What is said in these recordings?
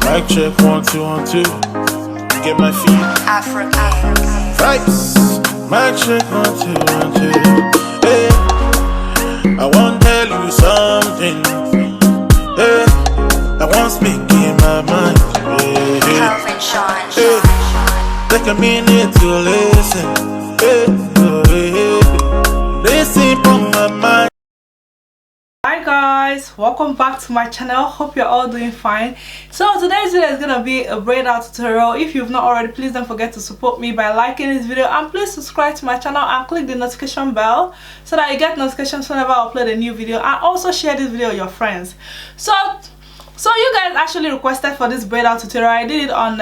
Mic check, 1 2 1 2. Get my feet. Africa. Vibes. Mic check, 1 2 1 2. Hey, I want to tell you something. Hey, I want to speak in my mind. Hey, take a minute to listen. Listen from my mind. Hi guys, welcome back to my channel. Hope you're all doing fine. So today's video is gonna be a braid out tutorial. If you've not already, please don't forget to support me by liking this video, and please subscribe to my channel and click the notification bell so that you get notifications whenever I upload a new video, and also share this video with your friends. So you guys actually requested for this braid out tutorial. I did it on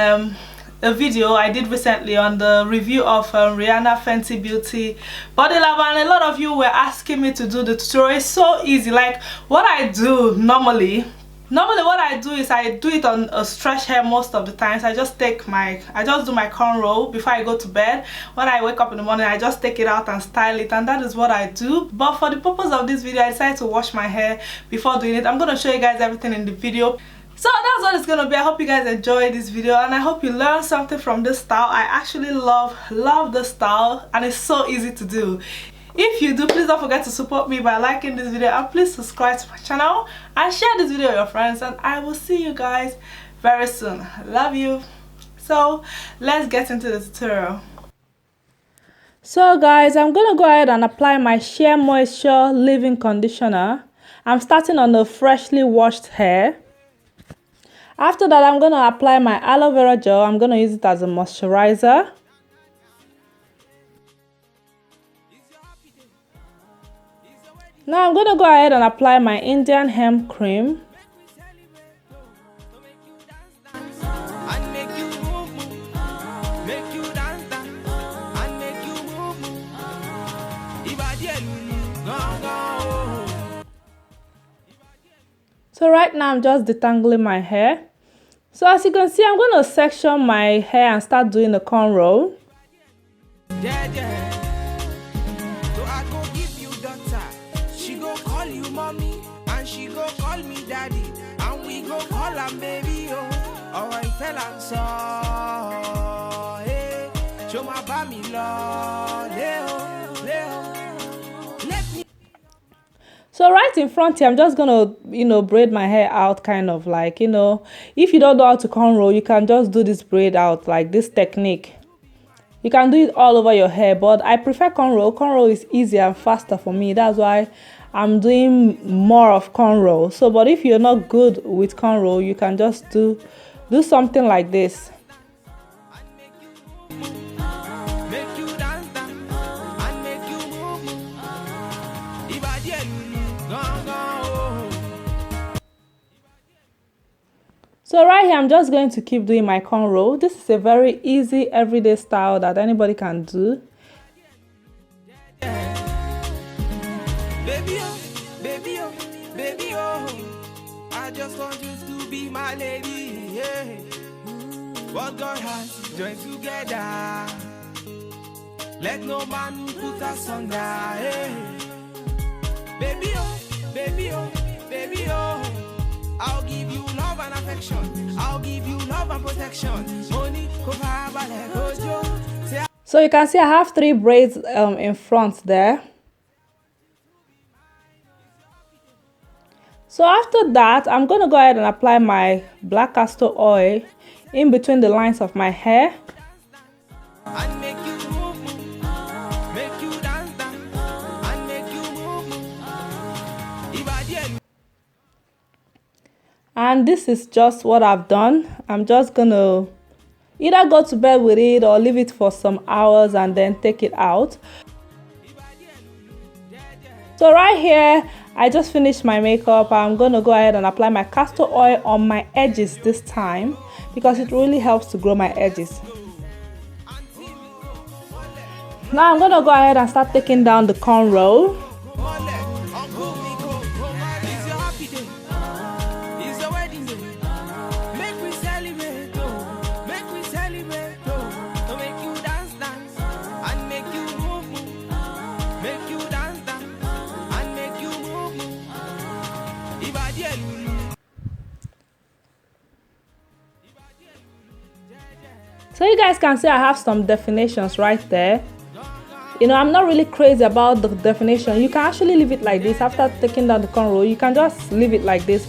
a video I did recently on the review of Rihanna Fenty Beauty body lava, and a lot of you were asking me to do the tutorial. It's so easy. Like what I do normally what I do is I do it on a stretch hair most of the times. I just do my cornrow before I go to bed. When I wake up in the morning, I just take it out and style it, and that is what I do. But for the purpose of this video, I decided to wash my hair before doing it. I'm going to show you guys everything in the video. So that's what it's gonna be. I hope you guys enjoy this video, and I hope you learn something from this style. I actually love this style, and it's so easy to do. If you do, please don't forget to support me by liking this video, and please subscribe to my channel and share this video with your friends, and I will see you guys very soon. Love you. So let's get into the tutorial. So guys, I'm gonna go ahead and apply my Sheer Moisture leave-in conditioner. I'm starting on the freshly washed hair. After that, I'm going to apply my aloe vera gel. I'm going to use it as a moisturizer. Now I'm going to go ahead and apply my Indian hemp cream. So right now I'm just detangling my hair. So as you can see, I'm going to section my hair and start doing the cornrow. So I go give you daughter. She go call you mommy, and she go call me daddy, and we go call her baby. Alright, fell and saw. Hey, show my baby love. So right in front here, I'm just gonna, braid my hair out, kind of like, if you don't know how to cornrow, you can just do this braid out, like this technique. You can do it all over your hair, but I prefer cornrow. Cornrow is easier and faster for me. That's why I'm doing more of cornrow. So, but if you're not good with cornrow, you can just do something like this. So right here, I'm just going to keep doing my cornrow. This is a very easy everyday style that anybody can do. Baby, oh, baby, oh, baby, oh, I just want you to be my lady. Yeah. What God has joined together, let no man put us under. Hey. Baby, oh, baby, oh, baby, oh, I'll give you love and affection. I'll give you love and protection. Money, so you can see I have 3 braids in front there. So after that, I'm going to go ahead and apply my black castor oil in between the lines of my hair. And this is just what I've done. I'm just gonna either go to bed with it or leave it for some hours and then take it out. So right here, I just finished my makeup. I'm gonna go ahead and apply my castor oil on my edges this time, because it really helps to grow my edges. Now I'm gonna go ahead and start taking down the cornrow. So you guys can see I have some definitions right there. You know, I'm not really crazy about the definition. You can actually leave it like this. After taking down the cornrow, you can just leave it like this.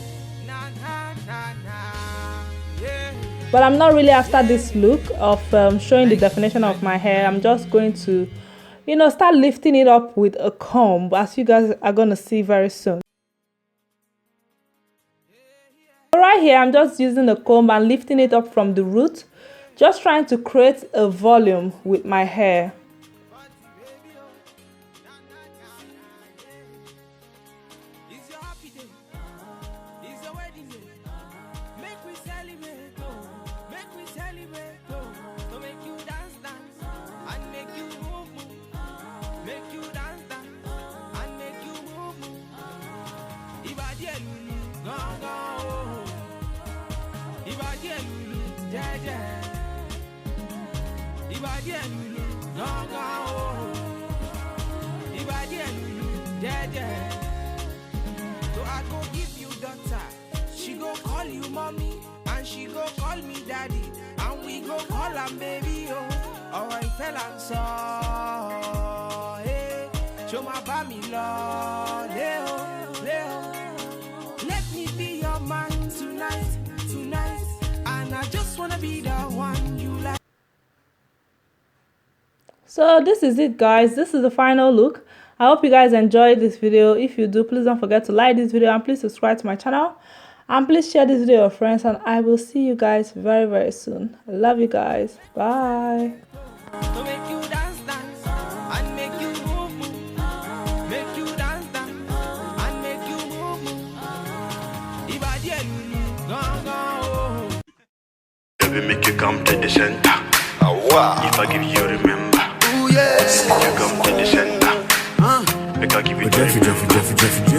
But I'm not really after this look of showing the definition of my hair. I'm just going to, you know, start lifting it up with a comb, as you guys are going to see very soon. So right here, I'm just using a comb and lifting it up from the root, just trying to create a volume with my hair. So I go give you daughter, she go call you mommy, and she go call me daddy, and we go call her baby, oh. Alright, fell and saw, hey, show my family love, Leo. Let me be your man tonight, and I just wanna be the one you like. So this is it, guys. This is the final look. I hope you guys enjoyed this video. If you do, please don't forget to like this video and please subscribe to my channel, and please share this video with your friends, and I will see you guys very, very soon. I love you guys. Bye. Make you come to the center. If I give you remember. Ooh, yes. Make you come to the